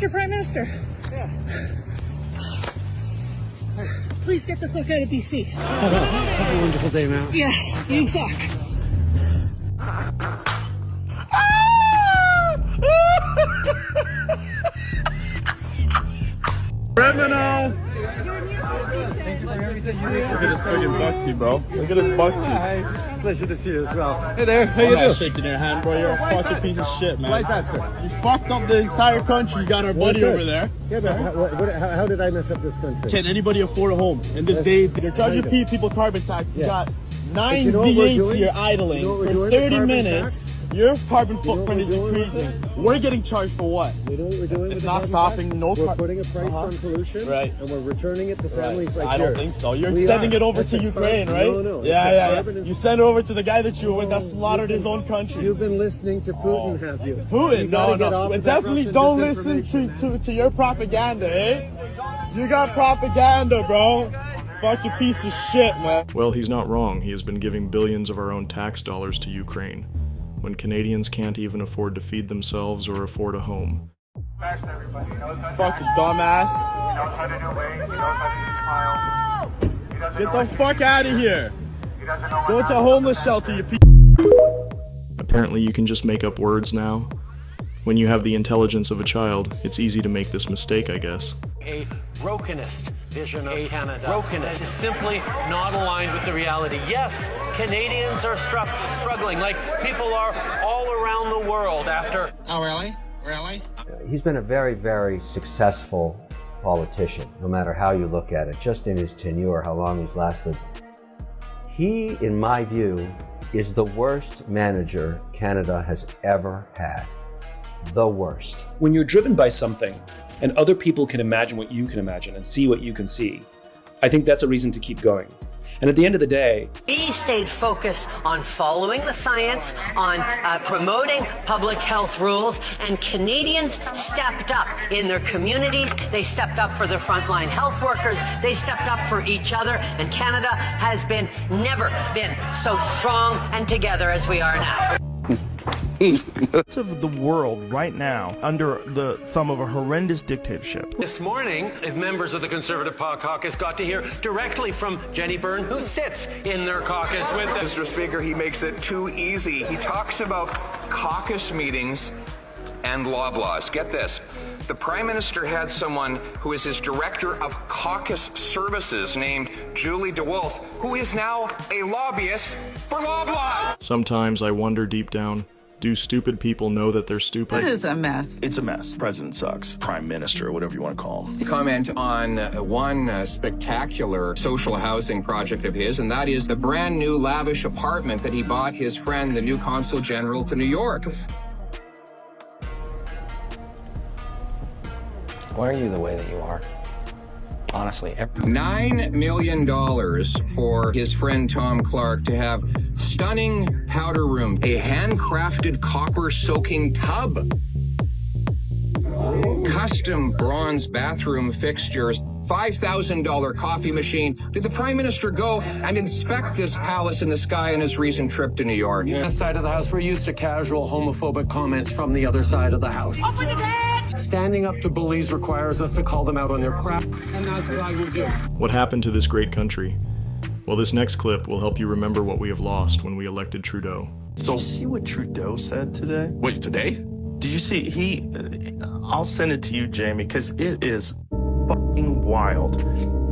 Mr. Prime Minister. Yeah. Please get the fuck out of BC. Have a wonderful day, man. Yeah, you suck. Criminal! Look at this fucking buck tea, bro. Look at this buck tea. Hi. Pleasure to see you as well. Hey there, how you doing? Shaking your hand, bro. You're a fucking piece of shit, man. Why is that, sir? You fucked up the entire country. You got our buddy over there. Yeah, but how did I mess up this country? Can anybody afford a home in this day? They're charging people carbon tax. You got 9 you know V8s here idling you know what for we're 30 doing, minutes. Your carbon footprint is increasing. We're getting charged for what? You know what we're doing? It's not stopping. No, we're putting a price on pollution, right? And we're returning it to families like I yours. don't think so. You're sending it over to Ukraine, right? No. Yeah. You send it over to the guy that you were with that slaughtered his own country. You've been listening to Putin, have you? Putin? No. But definitely don't listen to your propaganda, eh? You got propaganda, bro. Fucking piece of shit, man. Well, he's not wrong. He has been giving billions of our own tax dollars to Ukraine, when Canadians can't even afford to feed themselves or afford a home. Fucking dumbass. Get the fuck out of here. Go to a homeless shelter, you piece. Apparently you can just make up words now. When you have the intelligence of a child, it's easy to make this mistake, I guess. A brokenist vision of Canada. Brokenist is simply not aligned with the reality. Yes, Canadians are struggling like people are all around the world after... Oh, really? Really? He's been a very, very successful politician, no matter how you look at it, just in his tenure, how long he's lasted. He, in my view, is the worst manager Canada has ever had. The worst. When you're driven by something and other people can imagine what you can imagine and see what you can see, I think that's a reason to keep going. And at the end of the day, He stayed focused on following the science, on promoting public health rules, and Canadians stepped up in their communities. They stepped up for their frontline health workers. They stepped up for each other. And Canada has never been so strong and together as we are now. Of the world right now under the thumb of a horrendous dictatorship. This morning, members of the Conservative caucus got to hear directly from Jenny Byrne, who sits in their caucus with them. Mr. Speaker, he makes it too easy. He talks about caucus meetings and Loblaws. Get this. The Prime Minister had someone who is his Director of Caucus Services named Julie DeWolf, who is now a lobbyist for Loblaws. Sometimes I wonder deep down, do stupid people know that they're stupid? It is a mess. It's a mess. President sucks. Prime Minister, whatever you want to call him. Comment on one spectacular social housing project of his, and that is the brand new lavish apartment that he bought his friend, the new Consul General to New York. Why are you the way that you are? Honestly. $9 million for his friend Tom Clark to have stunning powder room, a handcrafted copper soaking tub, custom bronze bathroom fixtures, $5,000 coffee machine. Did the Prime Minister go and inspect this palace in the sky on his recent trip to New York? On this side of the house, we're used to casual homophobic comments from the other side of the house. Open the gate! Standing up to bullies requires us to call them out on their crap, and that's what I will do. What happened to this great country? Well, this next clip will help you remember what we have lost when we elected Trudeau. So, see what Trudeau said today? Wait, today? Did you see, I'll send it to you, Jamie, because it is fucking wild.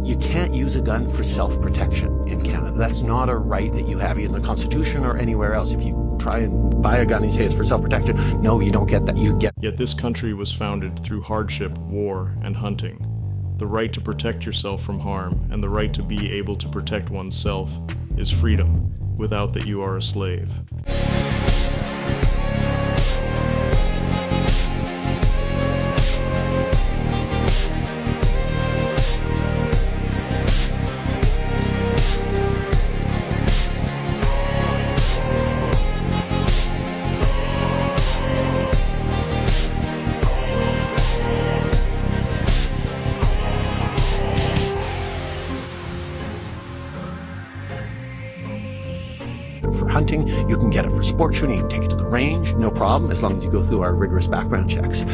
You can't use a gun for self-protection in Canada. That's not a right that you have in the Constitution or anywhere else. If you try and buy a gun and say it's for self-protection, no, you don't get that. Yet this country was founded through hardship, war, and hunting. The right to protect yourself from harm and the right to be able to protect oneself is freedom, without that you are a slave. For hunting, you can get it for sport shooting, you can take it to the range, no problem, as long as you go through our rigorous background checks.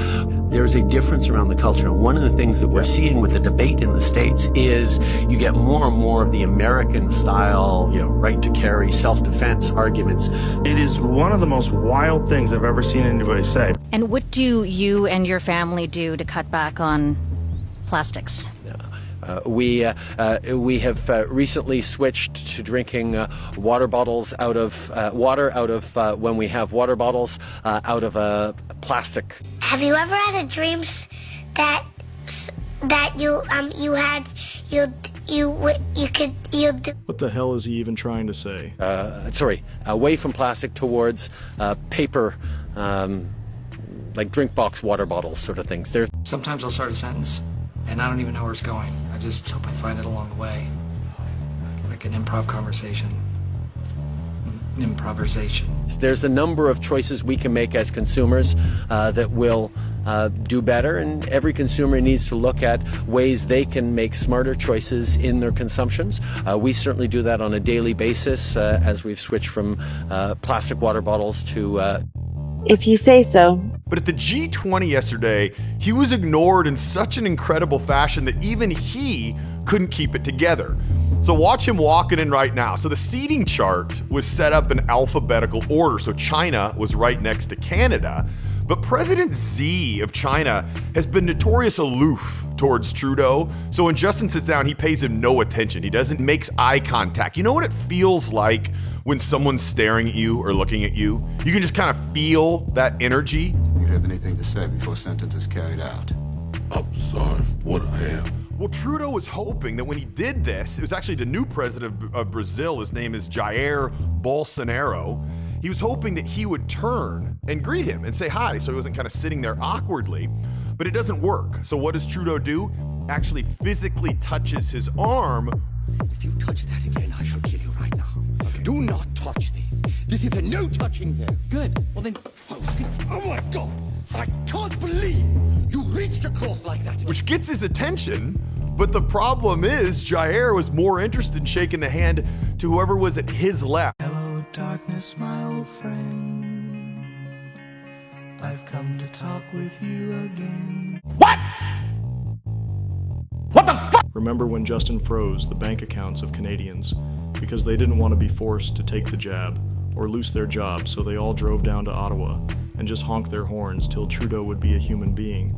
there's a difference around the culture. And one of the things that we're seeing with the debate in the States is you get more and more of the American style, right to carry, self-defense arguments. It is one of the most wild things I've ever seen anybody say. And what do you and your family do to cut back on plastics? We have recently switched to drinking water bottles out of when we have water bottles out of a plastic. Have you ever had a dream that you could do? What the hell is he even trying to say? Away from plastic towards paper, like drink box water bottles, sort of things. Sometimes I'll start a sentence and I don't even know where it's going. I just hope I find it along the way. Like an improvisation. There's a number of choices we can make as consumers that will do better, and every consumer needs to look at ways they can make smarter choices in their consumptions. We certainly do that on a daily basis as we've switched from plastic water bottles to... If you say so. But at the G20 yesterday, he was ignored in such an incredible fashion that even he couldn't keep it together. So watch him walking in right now. So the seating chart was set up in alphabetical order. So China was right next to Canada. But President Xi of China has been notorious aloof towards Trudeau. So when Justin sits down, he pays him no attention. He doesn't make eye contact. You know what it feels like when someone's staring at you or looking at you? You can just kind of feel that energy. You have anything to say before sentence is carried out? I'm sorry for what I am. Well, Trudeau was hoping that when he did this, it was actually the new president of Brazil. His name is Jair Bolsonaro. He was hoping that he would turn and greet him and say hi, so he wasn't kind of sitting there awkwardly. But it doesn't work. So what does Trudeau do? Actually physically touches his arm. If you touch that again, I shall kill you right now. Okay. Do not touch this. This is a no touching there. Good. Well then... Oh my God! I can't believe you reached across like that. Which gets his attention, but the problem is Jair was more interested in shaking the hand to whoever was at his left. Hello, darkness, my old friend. I've come to talk with you again. What? What the fuck? Remember when Justin froze the bank accounts of Canadians because they didn't want to be forced to take the jab or lose their job, so they all drove down to Ottawa and just honked their horns till Trudeau would be a human being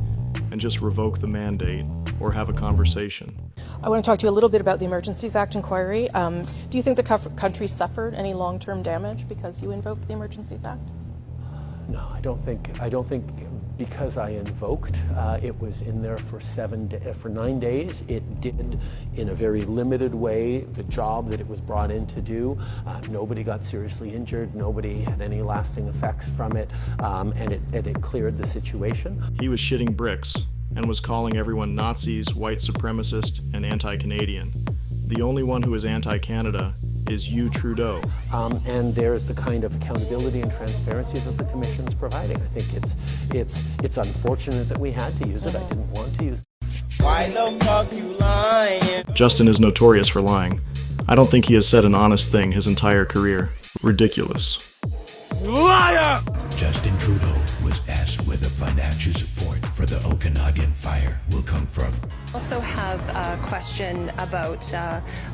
and just revoke the mandate or have a conversation. I want to talk to you a little bit about the Emergencies Act inquiry. Do you think the country suffered any long-term damage because you invoked the Emergencies Act? No, I don't think because I invoked, it was in there for 9 days. It did, in a very limited way, the job that it was brought in to do. Nobody got seriously injured. Nobody had any lasting effects from it, and it cleared the situation. He was shitting bricks and was calling everyone Nazis, white supremacist, and anti-Canadian. The only one who is anti-Canada is you, Trudeau. And there's the kind of accountability and transparency that the Commission's providing. I think it's unfortunate that we had to use it. I didn't want to use it. Why the fuck you lying? Justin is notorious for lying. I don't think he has said an honest thing his entire career. Ridiculous. Liar! Justin Trudeau was asked where the financial support for the Okanagan fire will come from. Also have a question about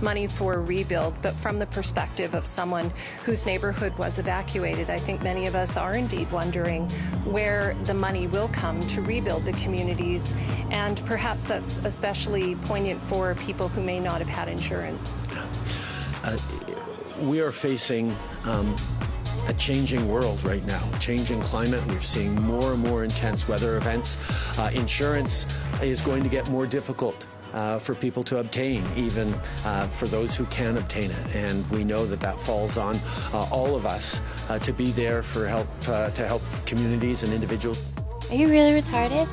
money for rebuild, but from the perspective of someone whose neighborhood was evacuated. I think many of us are indeed wondering where the money will come to rebuild the communities, and perhaps that's especially poignant for people who may not have had insurance. We are facing a changing world right now, a changing climate. We're seeing more and more intense weather events. Insurance is going to get more difficult for people to obtain, even for those who can obtain it. And we know that falls on all of us to be there for help, to help communities and individuals. Are you really retarded?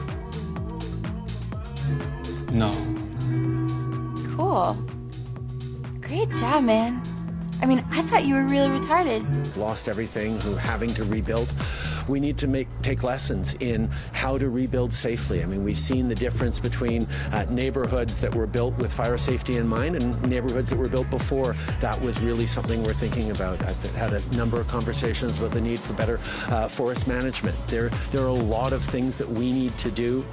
No. Cool. Great job, man. I mean, I thought you were really retarded. Lost everything, who having to rebuild. we need to take lessons in how to rebuild safely. I mean, we've seen the difference between neighborhoods that were built with fire safety in mind and neighborhoods that were built before. That was really something we're thinking about. I've had a number of conversations about the need for better forest management. There are a lot of things that we need to do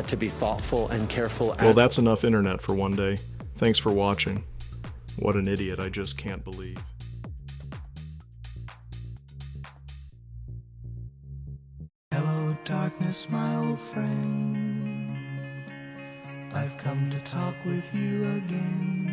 to be thoughtful and careful. Well, that's enough internet for one day. Thanks for watching. What an idiot, I just can't believe. Hello, darkness, my old friend. I've come to talk with you again.